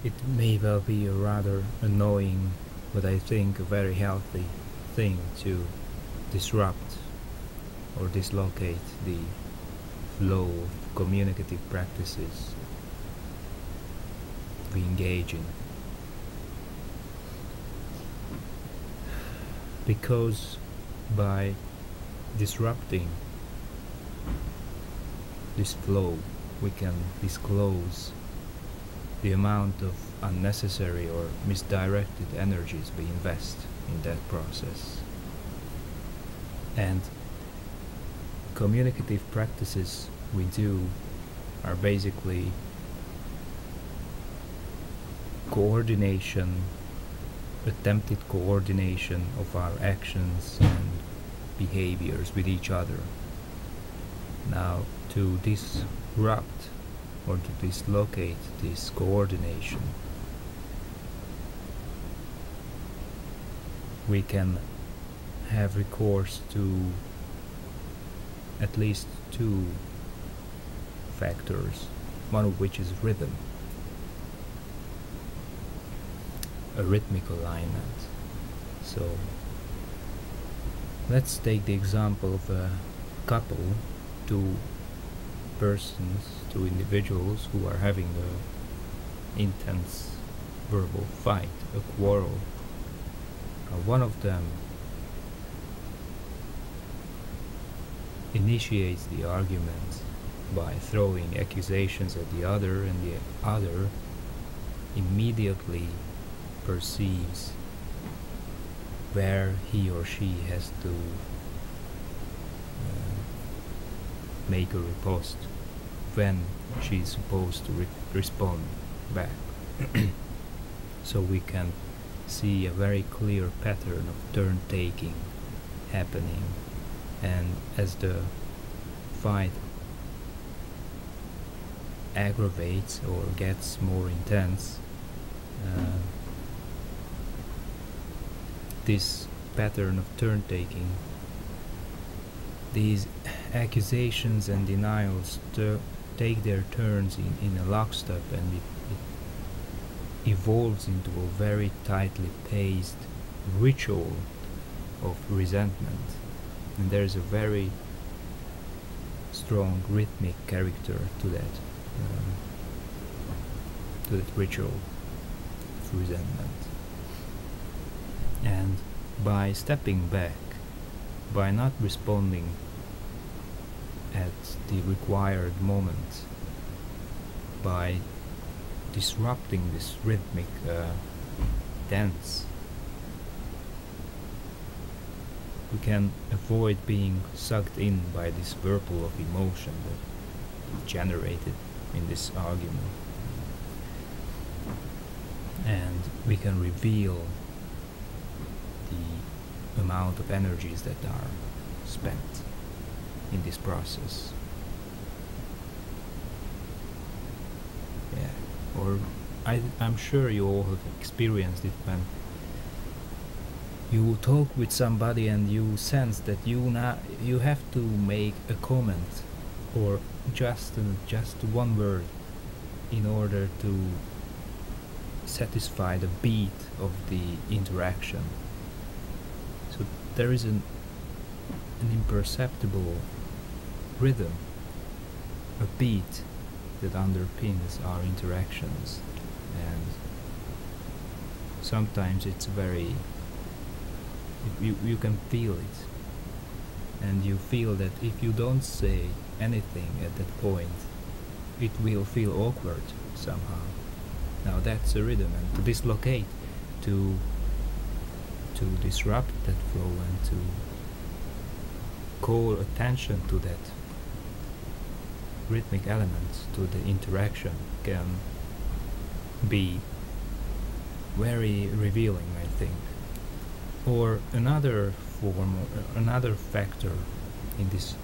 It may well be a rather annoying, but I think a very healthy thing to disrupt or dislocate the flow of communicative practices we engage in. Because by disrupting this flow, we can disclose the amount of unnecessary or misdirected energies we invest in that process. And communicative practices we do are basically coordination, attempted coordination of our actions and behaviors with each other. Now, to disrupt or to dislocate this coordination, we can have recourse to at least two factors, one of which is rhythm, a rhythmic alignment. So let's take the example of a couple, two individuals who are having an intense verbal fight, a quarrel. One of them initiates the argument by throwing accusations at the other, and the other immediately perceives where he or she has to make a riposte, when she's supposed to respond back. So we can see a very clear pattern of turn-taking happening, and as the fight aggravates or gets more intense, this pattern of turn-taking, these accusations and denials take their turns in a lockstep, and it evolves into a very tightly paced ritual of resentment. And there's a very strong rhythmic character to that ritual of resentment. And by stepping back, by not responding at the required moment, by disrupting this rhythmic dance, we can avoid being sucked in by this whirlpool of emotion that generated in this argument, and we can reveal the amount of energies that are spent in this process. Yeah, or I'm sure you all have experienced it when you talk with somebody and you sense that you have to make a comment or just one word in order to satisfy the beat of the interaction. So there is an imperceptible rhythm, a beat that underpins our interactions, and sometimes it's very, you can feel it, and you feel that if you don't say anything at that point, it will feel awkward somehow. Now that's a rhythm, and to dislocate, to disrupt that flow and to call attention to that rhythmic element, to the interaction, can be very revealing, I think. Or another factor in this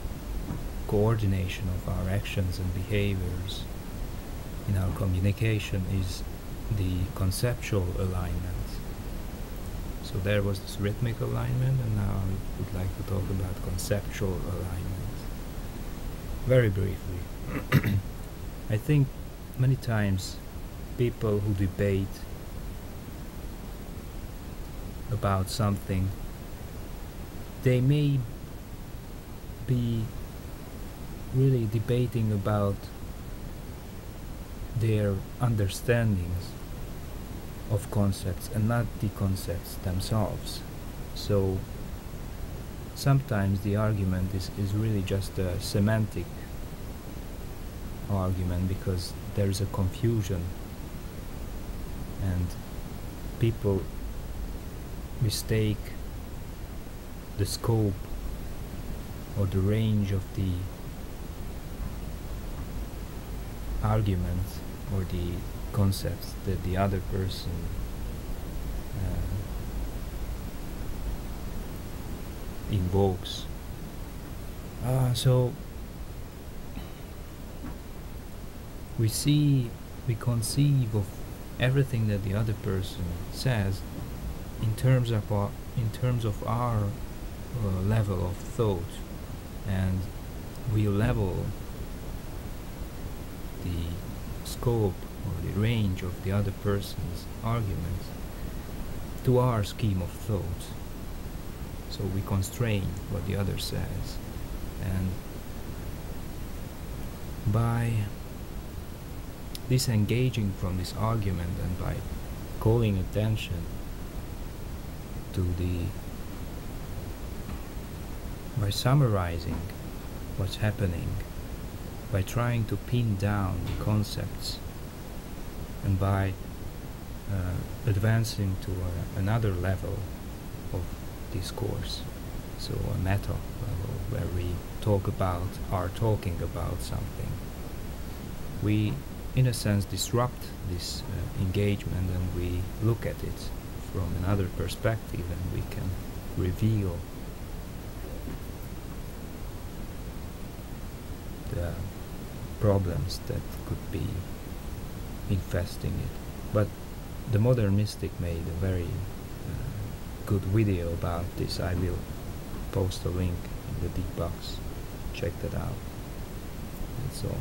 coordination of our actions and behaviors in our communication is the conceptual alignment. So there was this rhythmic alignment, and now I would like to talk about conceptual alignment. Very briefly. I think many times people who debate about something, they may be really debating about their understandings of concepts and not the concepts themselves. So sometimes the argument is really just a semantic argument, because there is a confusion and people mistake the scope or the range of the argument or the concepts that the other person invokes. So we conceive of everything that the other person says in terms of our level of thought, and we level the scope or the range of the other person's arguments to our scheme of thought. So we constrain what the other says, and by disengaging from this argument and by calling attention to by summarizing what's happening, by trying to pin down the concepts, and by advancing to another level of discourse, so a meta level where we are talking about something, we in a sense disrupt this engagement, and we look at it from another perspective, and we can reveal the problems that could be infesting it. But the modern mystic made a very good video about this. I will post a link in the deep box. Check that out. That's all.